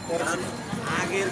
আগের খাবার আগের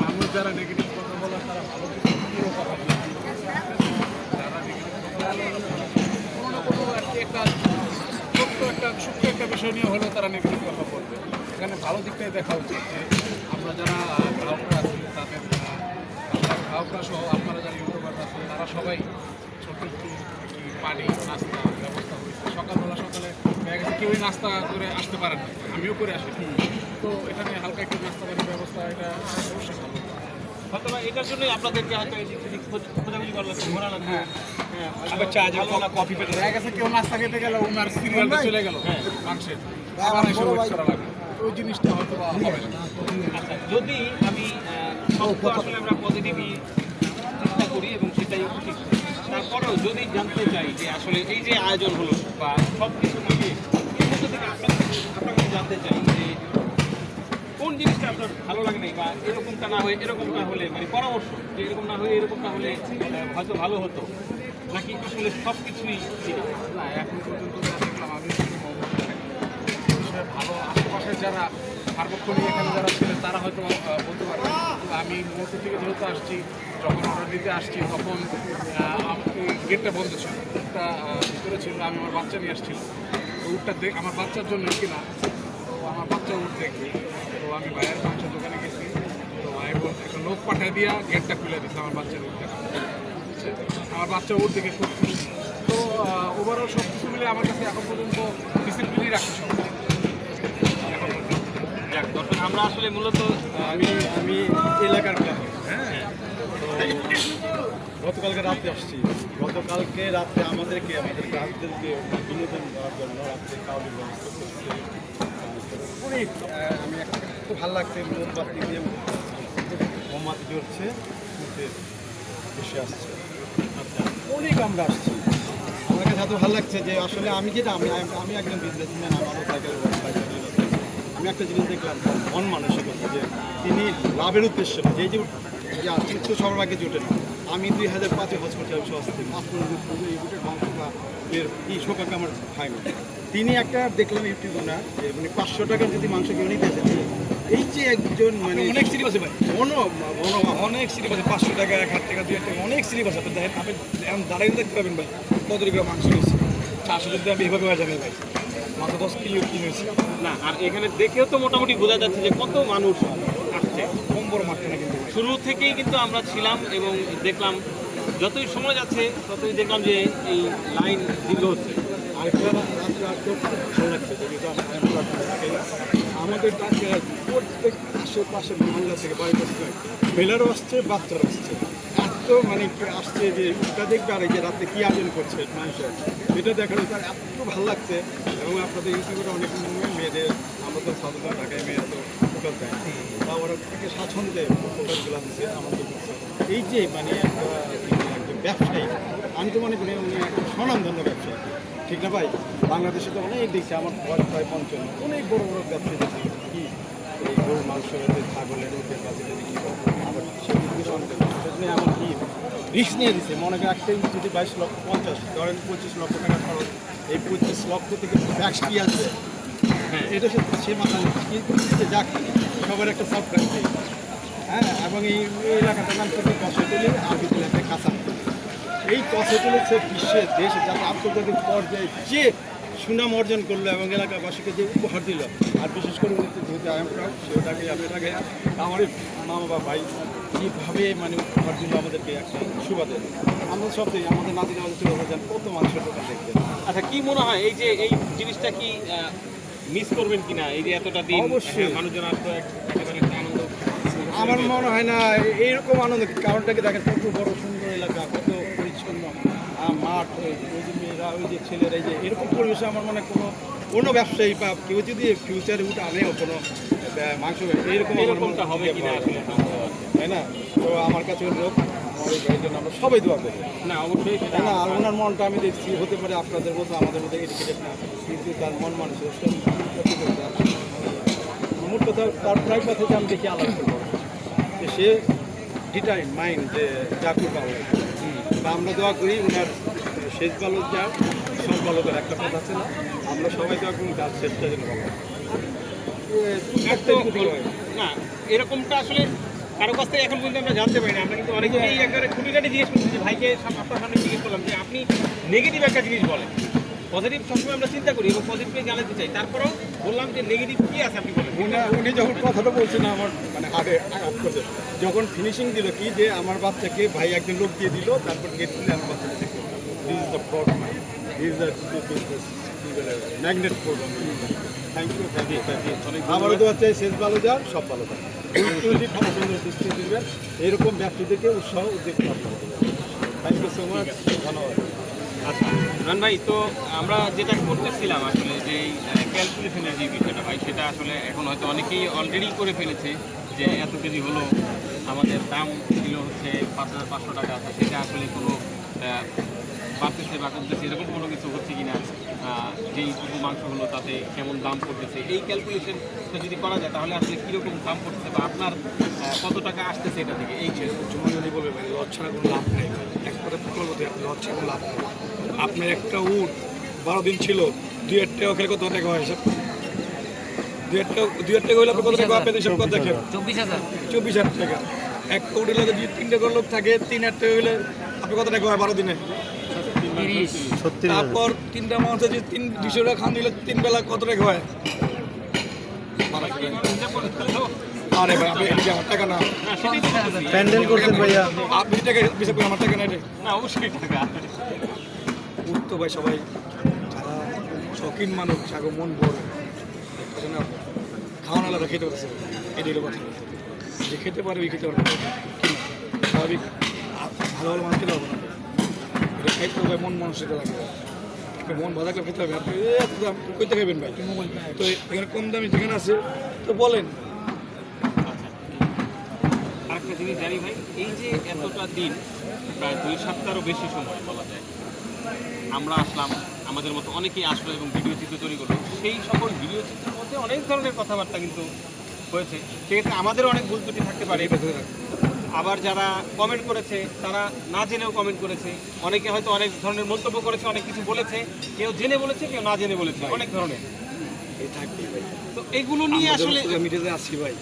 মানুষ যারা নেগেটিভ কথা বলে তারা ভালো একটা ছোট্ট একটা ছোট্ট একটা বিষয় নিয়ে হলেও তারা নেগেটিভ কথা বলবে। এখানে ভালো দিকটাই দেখা উচিত যে আমরা যারা গ্রাহকরা আছি তাদের গ্রাহকরা সহ আপনারা যারা ইউটিউবার আছেন তারা সবাই ছোট্ট একটু পানি নাস্তা ব্যবস্থা হয়েছে। সকালে দেখা গেছে কেউই নাস্তা করে আসতে পারেন না, আমিও করে আসি। তো এখানে হালকা একটু নাস্তা পানির ব্যবস্থা এটা অবশ্যই ভালো। হয়তো এটার জন্যই আপনাদেরকে হয়তো খোঁজাখুঁজি করা লাগছে, ঘোরা লাগছে। আবার চা কফি পেতে দেখা গেছে কেউ নাস্তা খেতে গেল ওনার সিরিয়ালটা চলে গেল মাংসের, আবার এসে ওয়েট করা লাগে। ওই জিনিসটা হয়তো হবে না। আচ্ছা, যদি আমি আসলে আমরা পজিটিভই চিন্তা করি এবং সেটাই ঠিক, তারপরেও যদি জানতে চাই যে আসলে এই যে আয়োজন হলো বা সব কিছু মিলিয়ে এর মধ্যে থেকে আপনাকে জানতে চাই যে কোন জিনিসটা আপনার ভালো লাগে নাই বা এরকমটা না হয়ে এরকমটা হলে মানে পরামর্শ যে এরকম না হয়ে এরকমটা হলে হয়তো ভালো হতো, নাকি আসলে সব কিছুই না এখন পর্যন্ত দেখলাম আমি ভালো আশেপাশের যারা সার্বক্ষণিক এখানে যারা ছিলেন তারা হয়তো বলতে পারবে। আমি মোটর থেকে যেহেতু আসছি, যখন অর্ডার দিতে আসছি তখন গেটটা বন্ধ ছিল, উটটা ভিতরে ছিল, আমি আমার বাচ্চা নিয়ে আসছিলাম। তো উটটা আমার বাচ্চার জন্য কিনা, তো আমার বাচ্চা উঠ দেখবে। তো আমি বাইরের মাংসের দোকানে গেছি, তো ভাই বলতে একটা লোক পাঠিয়ে দিয়া গেটটা খুলে দিচ্ছে আমার বাচ্চার উঠটা। আমার বাচ্চা উঠ দেখে খুব খুশি। তো ওভারঅল সব কিছু মিলে আমার কাছে এখন পর্যন্ত ডিসিপ্লিনই রাখতে সব। দর্শক, আমরা আসলে মূলত আমি এলাকার গ্রাহক। হ্যাঁ, গতকালকে রাত্রে আসছি। গতকালকে রাত্রে আমাদের গ্রাহকদেরকে বিনোদন করার জন্য রাত্রে খাওয়ানোর ব্যবস্থা করছে। অনেক আমি খুব ভালো লাগছে, মোমবাতি দিয়ে মোমবাতি জ্বলছে, এসে আসছে। আচ্ছা, অনেক আমরা আসছি। আমার কাছে এত ভালো লাগছে যে আসলে আমি একজন বিজনেসম্যান, আমারও সাইকেল ব্যবসা। আমি একটা জিনিস দেখলাম, মন মানসিকতা, যে তিনি লাভের উদ্দেশ্য না, যে চিত্ত সবার আগে জোটে না। আমি 2005-এ হজ করতে সহজ থেকে 5 এই বুটের মাংস বা এর এই শোকাকে আমার হয় না। তিনি একটা দেখলাম ইউটিউবে না যে মানে 500 টাকা যদি মাংস কেউ নিতে চায়, এই যে একজন মানে অনেক সিরিপ আছে ভাই, মনো অনেক সিরিপ আছে, 500 টাকা, 1000 টাকা, 2000 টাকা, অনেক সিরিপ আছে। আপনি দেখেন, আপনি এখন দাঁড়িয়ে দেখতে পাবেন ভাই কত টাকা মাংস নিয়েছি। 400 যদি আমি এভাবে হয়ে যাবে ভাই, মাত্র 10 কিলো কিনেছি। না, আর এখানে দেখেও তো মোটামুটি বোঝা যাচ্ছে যে কত মানুষ আসছে। কম বড় মাঠটা না কিন্তু। শুরু থেকেই কিন্তু আমরা ছিলাম এবং দেখলাম যতই সময় যাচ্ছে ততই দেখলাম যে এই লাইন দীর্ঘ হচ্ছে। আরেকটা রাত্রে ভালো লাগছে যেহেতু আমাদের টাকায় প্রত্যেক আশেপাশে মহল্লা থেকে বাড়ি থেকে মেলারও আসছে, বাচ্চারা আসছে, এত মানে কি আসছে যে এটা দেখবে আর এই যে রাত্রে কী আয়োজন করছে মানুষের, এটা দেখার তার এত ভালো লাগছে। এবং আপনাদের ইউটিউবে অনেক মেয়েদের, আমরা তো সাধারণ ঢাকায় মেয়েরা তো ফোকাস দেয়, তা ওরা থেকে স্বাচ্ছন্দ্যে ফোকাসগুলো দিচ্ছে আমাদের কাছে। এই যে মানে একজন ব্যবসায়ী, আমি তো মনে করি উনি একটা স্বনামধন্য ব্যবসায়ী, ঠিক না ভাই? বাংলাদেশে তো অনেক দেখছি, আমার বয়স প্রায় 55, অনেক বড় বড় ব্যবসায়ী দেখছি কি এই গরুর মাংস ছাগলের ওদের কাছে বিক্রি করে, আবার সেগুলো সেখানে আমার কি রিস্ক নিয়ে দিচ্ছে। মনে করেন একটা যদি 22 লক্ষ 50, ধরেন 25 লক্ষ টাকা খরচ, এই 25 লক্ষ থেকে ট্যাক্স কি আসবে, হ্যাঁ এটা সে মাথা দিচ্ছে, যাক সবার একটা সারপ্রাইজ দিই। হ্যাঁ, এবং এই এলাকাটার নাম কিন্তু কষাইতলি, আরবিতে একটা কাঁচা। এই কষাইতলি সে বিশ্বের দেশে যাতে আন্তর্জাতিক পর্যায়ে যে সুনাম অর্জন করলো এবং এলাকাবাসীকে যে উপহার দিল, আর বিশেষ করে যেহেতু আই এম প্রাউড, সেটাকে আমি এটাকে আমার মামা বা ভাই কীভাবে মানে উপহার দিল আমাদেরকে একটা সুবাদে, আমরা সবটাই আমাদের নাতি নামাজ চলে যান কত মানুষের দোকান দেখতে। আচ্ছা, কি মনে হয় এই যে এই জিনিসটা কি মিস করবেন কিনা, এই যে এতটা দিন অবশ্যই। মানুষজন আসতো একেবারে একটা আনন্দ? আমার মনে হয় না এইরকম আনন্দ, কারণটাকে দেখেন কত বড় সুন্দর এলাকা, কত পরিচ্ছন্ন মাঠ, ওই যে মেয়েরা, ওই যে ছেলেরা, এই যে এরকম পরিবেশে আমার মনে হয় কোনো ব্যবসায়ী বা কেউ যদি ফিউচারে উঠে আনেও কোনো মাংস এইরকম এরকমটা হবে কিনা আসলে, তাই না? তো আমার কাছে লোক আমার এই ভাইয়ের জন্য আমরা সবাই দোয়া করি, না অবশ্যই সেটা তাই না? আর ওনার মনটা আমি দেখছি হতে পারে আপনাদের মতো আমাদের মধ্যে এডুকেটেড না, কিন্তু তার মন মানুষের মোট কথা তার প্রায় কথা আমি দেখি আলাদা করবো যে সে ডিটাইন মাইন্ড যে যা করবে বা আমরা দোয়া করি ওনার শেষ বালক যা সব বালকের একটা কথা আছে না, আমরা সবাই দোয়া করি তার শেষটা যেন ভালো হয়। না, এরকমটা আসলে কারো কাছ থেকে এখন পর্যন্ত আমরা জানতে পারি না। আমরা কিন্তু অনেকেই একবারে খুঁটিনাটি জিজ্ঞেস করছি যে ভাইকে আপনার সামনে জিজ্ঞেস করলাম যে আপনি নেগেটিভ একটা জিনিস বলেন, পজিটিভ সবসময় আমরা চিন্তা করি এবং পজিটিভে জানাতে চাই, তারপরেও বললাম যে নেগেটিভ কী আছে আপনি বলেন। উনি যখন কথাটা বলছেন আমার মানে হাড়ে আঘাত করছে, যখন ফিনিশিং দিল কি যে আমার বাচ্চাকে ভাই একজন লোক দিয়ে দিল, তারপর গেট খুলে আমার বাচ্চাকে this is the fraud man, is the magnet programme. Thank you, thank you, thank you. আমারও তো হচ্ছে শেষ ভালো যার সব ভালো থাকে, ভালো সুন্দর দৃষ্টি দিবেন, এরকম ব্যক্তিদেরকে উৎসাহ উদ্যোগ করতে হবে। থ্যাংক ইউ সো মাচ, ধন্যবাদ। আচ্ছা ইমরান ভাই, তো আমরা যেটা করতেছিলাম আসলে যে ক্যালকুলেশনের যে বিষয়টা ভাই, সেটা আসলে এখন হয়তো অনেকেই অলরেডি করে ফেলেছে যে এত কেজি হলো, আমাদের দাম ছিল হচ্ছে 5500 টাকা, তো সেটা আসলে কোনো বাড়তেছে বা কমতেছে এরকম কোনো কিছু হচ্ছে কিনা, যেই টুকু মাংস হলো তাতে কেমন দাম পড়তেছে, এই ক্যালকুলেশনটা যদি করা যায় তাহলে আসলে কীরকম দাম পড়তেছে বা আপনার কত টাকা আসতেছে এটা থেকে, এই জমি যদি বলবে ভাই লস ছাড়া কোনো লাভ নেই, এক কথা প্রকল্পতে আপনি লস ছাড়া কোনো লাভ নেই। আপনার একটা উট 12 দিন ছিল, 2,000 টাকা খেলে কত টাকা হয় হিসাব? 2,000 টাকা হলে আপনি কত টাকা আপনি হিসাব করে দেখেন, 24,000 টাকা। একটা উটের লাগে যদি 3টা করে লোক থাকে, 3,000 টাকা হলে আপনি কত টাকা হয় 12 দিনে? তারপর 3টা মানুষ যদি 200 টাকা খান দিলে 3 বেলা কত টাকা হয়? আরে ভাই আপনি এদিকে আমার টাকা না, প্যান্ডেল করছেন ভাইয়া, আপনি টাকা হিসাব করে আমার টাকা নাই রে। না অবশ্যই টাকা উঠ তো ভাই সবাই যারা শৌখিন মানুষ আগে মন বড় খাওয়ান আলাদা খেতে পারছে, এটাই হলো কথা। যে খেতে পারবে খেতে পারবে স্বাভাবিক, ভালো ভালো মানুষ খেতে পারবো না, এটা খাইতে হবে মন মানুষের লাগে, আপনি মন ভালো করে খেতে হবে। আপনি এত দাম কইতে খাবেন ভাই, তো এখানে কম দামি যেখানে আছে তো বলেন। আরেকটা জিনিস জানি ভাই, এই যে এতটা দিন প্রায় 2 সপ্তাহেরও বেশি সময় বলা যায় আমরা আসলাম, আমাদের মতো অনেকেই আসলো এবং ভিডিও চিত্র তৈরি করলো, সেই সকল ভিডিও চিত্রের মধ্যে অনেক ধরনের কথাবার্তা কিন্তু হয়েছে, সেক্ষেত্রে আমাদেরও অনেক ভুল ত্রুটি থাকতে পারে। আবার যারা কমেন্ট করেছে তারা না জেনেও কমেন্ট করেছে, অনেকে হয়তো অনেক ধরনের মন্তব্য করেছে, অনেক কিছু বলেছে, কেউ জেনে বলেছে, কেউ না জেনে বলেছে, অনেক ধরনের। এই থাকবেই ভাই, তো এগুলো নিয়ে আসলে মিডিয়াতে আসছি ভাই,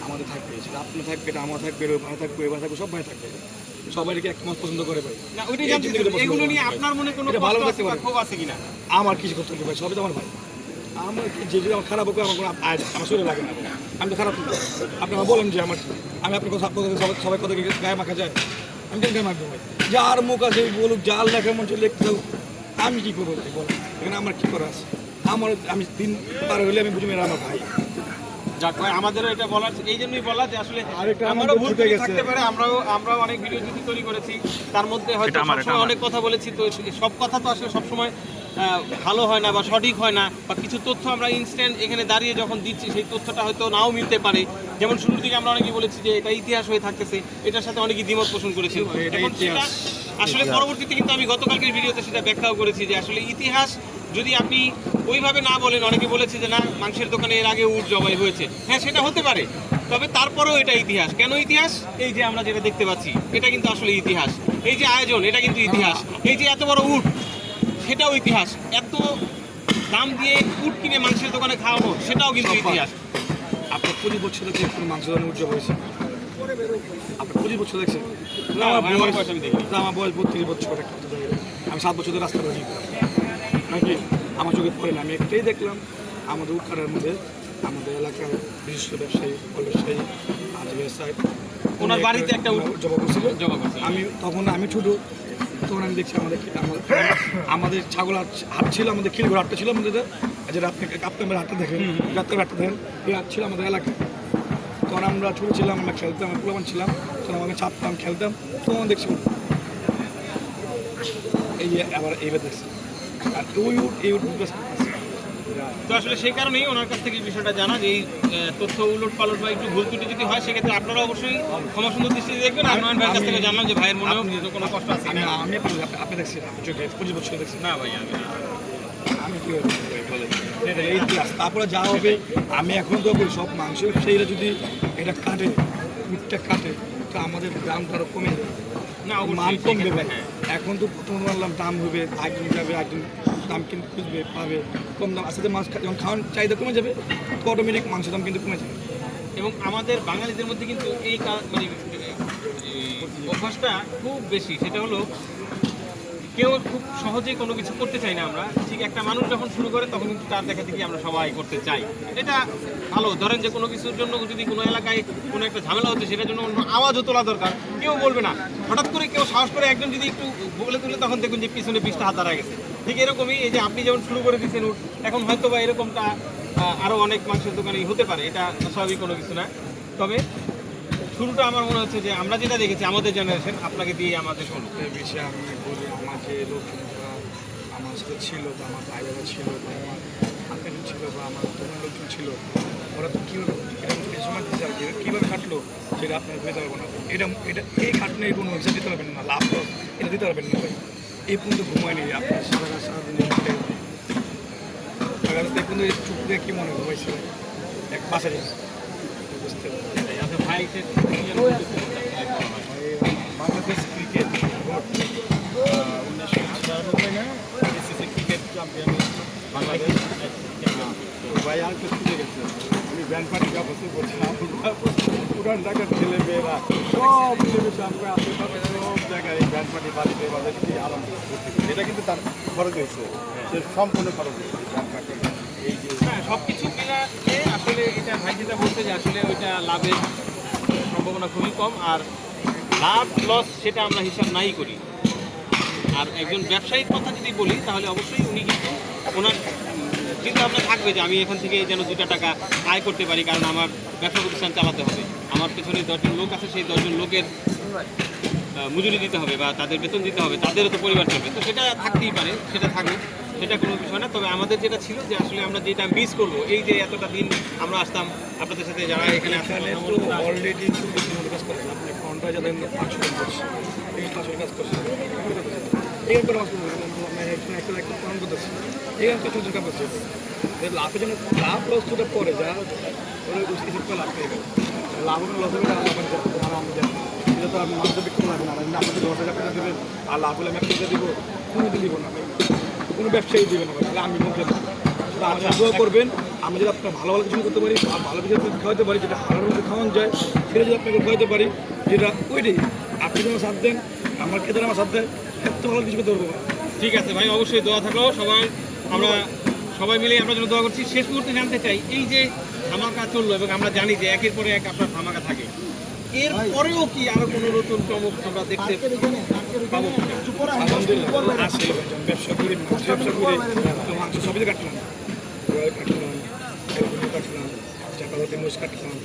আমাদের থাকবে, সেটা আপনার থাকবে, এটা আমার থাকবে, ওই ভাই থাকবে, ওই ভাই থাকবে, সব ভাই থাকবে, সবাই কি একমত পছন্দ করে ভাই? না, ওইটাই জানতে চাই, এগুলো নিয়ে আপনার মনে কোনো এটা ভালো কষ্ট থাকতে আছে বা পারে। ক্ষোভ আছে কিনা? আমার কিছু করতে হবে ভাই, সবই তো আমার ভাই। আমার যে যদি আমার খারাপ হোক আমার কোনো আমার শরীরে লাগে না, আমি তো খারাপ না। আপনি আমার বলেন যে আমার আমি আপনার কথা সবাই কথা গায়ে মাখা যায়, আমি কেন গায়ে মাখবো ভাই? যার মুখ আছে বলুক, যার লেখা মন চলে লিখতে হোক, আমি কী করবো ভাই বলেন? এখানে আমার কী করা আছে? আমার আমি দিন পার হলে আমি বুঝি এরা আমার ভাই। যাক ভাই, আমাদেরও এটা বলার, এই জন্যই বলা যে আসলে আরেকটা আমারও আমাদের ভুল ঢুকে গেছে। থাকতে পারে, আমরাও অনেক ভিডিও যদি তৈরি করেছি, তার মধ্যে হয়তো সবসময় অনেক কথা বলেছি, তো সব কথা তো আসলে সবসময় ভালো হয় না বা সঠিক হয় না, বা কিছু তথ্য আমরা ইনস্ট্যান্ট এখানে দাঁড়িয়ে যখন দিচ্ছি সেই তথ্যটা হয়তো নাও মিলতে পারে। যেমন শুরুর দিকে আমরা অনেকেই বলেছি যে এটা ইতিহাস হয়ে থাকতেছে, এটার সাথে অনেকেই দ্বিমত পোষণ করেছে। এটা এখন সেটা আসলে পরবর্তীতে কিন্তু আমি গতকালকের ভিডিওতে সেটা ব্যাখ্যাও করেছি যে আসলে ইতিহাস যদি আপনি ওইভাবে না বলেন, অনেকে বলেছে যে না মাংসের দোকানে এর আগে উট জবাই হয়েছে, হ্যাঁ সেটা হতে পারে, তবে তারপরেও এটা ইতিহাস। কেন ইতিহাস? এই যে আমরা যেটা দেখতে পাচ্ছি এটা কিন্তু আসলে ইতিহাস। এই যে আয়োজন, এটা কিন্তু ইতিহাস। এই যে এত বড় উট, সেটাও ইতিহাস। এত দাম দিয়ে উট কিনে মাংসের দোকানে খাওয়ানো, সেটাও কিন্তু ইতিহাস। আপনার 25 বছর দেখছেন কোনো মাংস ধরনের উৎসব হয়েছে? আপনার 25 বছর দেখছেন? না, আমার ভাই, আমার বয়স আমি দেখিনি। আমার বয়স 32 বছর, একটা কথা ধরে আমি 7 বছর ধরে রাস্তা বাজি নাকি আমার চোখে পড়ে না। আমি একটাই দেখলাম, আমাদের উৎকারের মধ্যে আমাদের এলাকার বিশিষ্ট ব্যবসায়ী আর ব্যবসায়ী ওনার বাড়িতে একটা উট জবা করছিল। জবা করছে। আমি ছোট, তখন আমি দেখছি আমাদের ছাগল হাট ছিল, আমাদের খিলঘর হাটটা ছিল আমাদের, যেটা আপনি কাপ্তামের হাটটা দেখেন, যাত্রার হাটটা দেখেন, এই হাট ছিল আমাদের এলাকায়। তখন আমরা ছোটো ছিলাম, আমরা খেলতাম, আমরা পুরোমান ছিলাম, তখন আমাকে চাপতাম, খেলতাম, তখন দেখছি এই যে আবার এইবার দেখছি। আর এই উট তো আসলে সেই কারণেই ওনার কাছ থেকে এই বিষয়টা জানা যে এই তথ্য উলট পালট বা একটু ভুল ত্রুটি যদি হয় সেক্ষেত্রে আপনারা অবশ্যই ক্ষমা সুন্দর দৃষ্টিতে দেখবেন। আর নয়ন ভাইয়ের কাছ থেকে জানলাম যে ভাইয়ের মনেও কোনো কষ্ট আছে কিনা। আমি আপনি দেখছি চোখে 25 বছর দেখছি না ভাই, আমি কি বলে এই ইতিহাস। তারপরে যা হবে আমি এখন তো বলি, সব মাংস ব্যবসায়ীরা যদি এটা কাটে, উটটা কাটে, তো আমাদের দামটা আরও কমে যাবে, না মান অবশ্যই কম দেবে। হ্যাঁ। এখন তো প্রথম বললাম দাম হবে, একজন যাবে, একজন দাম কিন্তু খুঁজবে, পাবে কম দাম, আস্তে আস্তে মাছ যখন খাওয়ার চাহিদা কমে যাবে, তো অটোমেটিক মাংসের দাম কিন্তু কমে যাবে। এবং আমাদের বাঙালিদের মধ্যে কিন্তু এই মানে এই অভ্যাসটা খুব বেশি। সেটা হলো কেউ খুব সহজেই কোনো কিছু করতে চাই না আমরা, ঠিক একটা মানুষ যখন শুরু করে তখন কিন্তু তার দেখা থেকে আমরা সবাই করতে চাই। এটা ভালো। ধরেন যে কোনো কিছুর জন্য যদি কোনো এলাকায় কোনো একটা ঝামেলা হচ্ছে, সেটার জন্য অন্য আওয়াজও তোলা দরকার, কেউ বলবে না। হঠাৎ করে কেউ সাহস করে একজন যদি একটু বলে তুলে, তখন দেখুন যে পিছনে 20টা হাত দাঁড়ায় গেছে। ঠিক এরকমই এই যে আপনি যেমন শুরু করে দিচ্ছেন উট, এখন হয়তো বা এরকমটা আরও অনেক মাংসের দোকানেই হতে পারে, এটা স্বাভাবিক কোনো কিছু না। তবে শুরুটা আমার মনে হচ্ছে যে আমরা যেটা দেখেছি আমাদের জেনারেশন, আপনাকে দিয়ে আমাদের শুরু। এই বিষয়ে আমি বলি, আমার যে লোকজন যারা আমার সাথে ছিল, বা আমার ভাই বোনেরা ছিল, বা আমার আত্মীয় ছিল, বা আমার তোমার লোকজন ছিল, ওরা তো কীভাবে এটা সময় দিতে চাই, কীভাবে খাটলো সেটা আপনার বুঝতে পারবো না। এই খাটনে কোনো হিসাব দিতে পারবেন না, লাভ লস এটা দিতে পারবেন না ভাই। এই পর্যন্ত ঘুমায়নি আপনার সারাদিন এই পর্যন্ত চুপ দিয়ে কী মনে হয় ভাই, এক বাসা যায় বুঝতে পারবেন। ভাই বাংলাদেশ ক্রিকেট বোর্ড 1996 না এসএসসি ক্রিকেট চ্যাম্পিয়ন বাংলাদেশ। তো ভাই আর তো ছুটে গেছে, আমি ব্যান্ড পার্টি ব্যবস্থা করছিলাম, পুরান ঢাকার ছেলে মেয়েরা সব মিলেমিশে আমরা আশেপাশে সব জায়গায় এই ব্যান্ড পার্টি বাড়িতে বাজারে কি আনন্দ করতে। এটা কিন্তু তার খরচ হয়েছে, সে সম্পূর্ণ খরচ হয়েছে ব্যান্ড পার্টি। এই যে হ্যাঁ, সব কিছু মিলাতে আসলে এটা ভাই যেটা বলতে যে আসলে ওইটা লাভের সম্ভাবনা খুবই কম, আর লাভ লস সেটা আমরা হিসাব নাই করি। আর একজন ব্যবসায়ীর কথা যদি বলি তাহলে অবশ্যই উনি কিন্তু ওনার চিন্তা ভাবনা থাকবে যে আমি এখান থেকে যেন 2টা টাকা আয় করতে পারি, কারণ আমার ব্যবসা প্রতিষ্ঠান চালাতে হবে, আমার পেছনে 10জন লোক আছে, সেই 10জন লোকের মজুরি দিতে হবে বা তাদের বেতন দিতে হবে, তাদেরও তো পরিবার চলবে। তো সেটা থাকতেই পারে, সেটা থাকুক, সেটা কোনো বিষয় না। তবে আমাদের যেটা ছিল যে আসলে আমরা যেটা মিস করবো, এই যে এতটা দিন আমরা আসতাম আপনাদের সাথে, যারা এখানে এখানে তো অলরেডি কাজ করছে, আপনি ঘন্টা যাদের 500 কাজ করছে, এই 500 কাজ করছে, এখানে কোনো একটা প্রমাণ করতেছে, এখানে তো ছোটো কাজ করছে। লাভের জন্য লাভ লস তো পরে যারা ওরা লাভ পেয়ে গেল, লাভ লস হবে না, আমরা জানি এটা তো আমি মানুষের বিক্রি লাগবে না, কিন্তু আপনাদের 10,000 টাকা দেবেন আর লাভ হলে আমি 1 টাকা দিব, কোনো দিন দিব না, কোনো ব্যবসায়ী দেবে না, তাহলে আমি মুখে দেবো। আপনি দোয়া করবেন, আমি যদি আপনার ভালো ভালো কিছু করতে পারি, আর ভালো কিছু আপনাকে খাওয়াতে পারি, যেটা হারার মধ্যে খাওয়ানো যায়, সেটা যদি আপনাকে খাওয়াতে পারি, যেটা ওইটাই আপনি যেন সাথ দেন, আমার খেতে আমার সাথ দেয়, এত ভালো কিছু করতে পারবো না। ঠিক আছে ভাই, অবশ্যই দোয়া থাকলো আমরা সবাই মিলে আমরা যেন দোয়া করছি। শেষ মুহূর্তে জানতে চাই, এই যে ধামাকা চললো এবং আমরা জানি যে একের পরে এক আপনার ধামাকা থাকে, এর পরেও কি আরো কোনো নতুন চমক আমরা দেখতে পাবো কিনা? আলহামদুলিল্লাহ আসে, ব্যবসা করি, মাংস ব্যবসা করি, তো মাংস সবই তো কাটলাম, কাটলাম, কাটলাম, চাপাতি মোষ কাটলাম,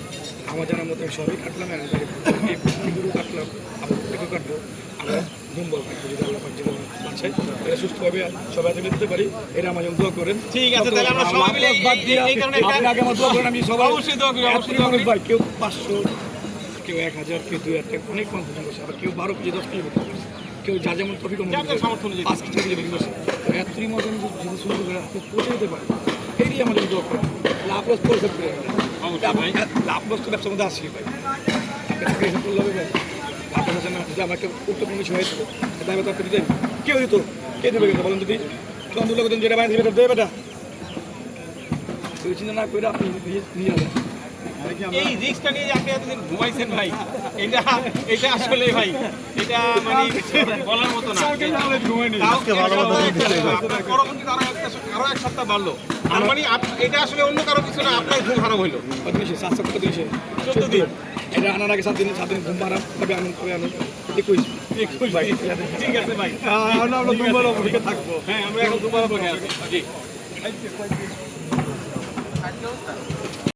আমার জানার মতো আমি সবই কাটলাম, গরু কাটলাম, আবার এগুলো কাটবো, আমরা ধুমবল কাটবো, যদি আল্লাহ পাক যেগুলো বাঁচাই, এটা সুস্থভাবে সবাই হাতে দিতে পারি, এটা আমার জন্য দোয়া করেন। ঠিক আছে, তাহলে আমরা সবাই মিলে বাদ দিয়ে এই কারণে আপনি আগে আমার দোয়া করেন, আমি সবাই অবশ্যই দোয়া করি, অবশ্যই দোয়া করি। ভাই, কেউ 500, কেউ 1000, কেউ 2000 টাকা, অনেক মানুষ বসে, আবার কেউ 12 কেজি 10 কেজি করতে পারছে, কেউ যা যেমন টপিক যার যার সামর্থ্য অনুযায়ী। 5 কেজি কেজি বসে, এতই মজা যদি শুরু করে আপনি পৌঁছে যেতে পারেন, এটাই আমাদের দোয়া করেন। লাভ লস করে থাকতে অবশ্যই ভাই। লাভ লস তো ব্যবসার মধ্যে আসি ভাই, আপনাকে হিসাব করলে হবে ভাই, আপনার কাছে না যদি আমাকে উত্তর কোনো কিছু হয়েছিল দায়িত্ব তো আপনি দিতেন, কেউ দিত, কে দেবে কিন্তু বলেন, যদি চন্দ্র দিন যেটা বাইরে দেবে দেবে বেটা, কেউ চিন্তা না করে আপনি নিয়ে যাবেন। এই রিস্কটা নিয়ে যে আপনি এতদিন ঘুমাইছেন ভাই, এটা আসলে ভাই, এটা মানে বলার মতো না। আপনার পরবর্তীতে আরো এক সপ্তাহ বাড়লো, আর মানে এটা আসলে অন্য কারো কিছু না, আপনার ঘুম হারাম হইলো। 14 দিন এটা আনার আগে 7 দিন ঘুম মারাম, তবে আনন্দ করে আনন্দ 21 ভাই। ঠিক আছে ভাই, আমরা দুবার অপেক্ষা থাকবো। হ্যাঁ আমরা এখন দুবার বসে আছি। জি।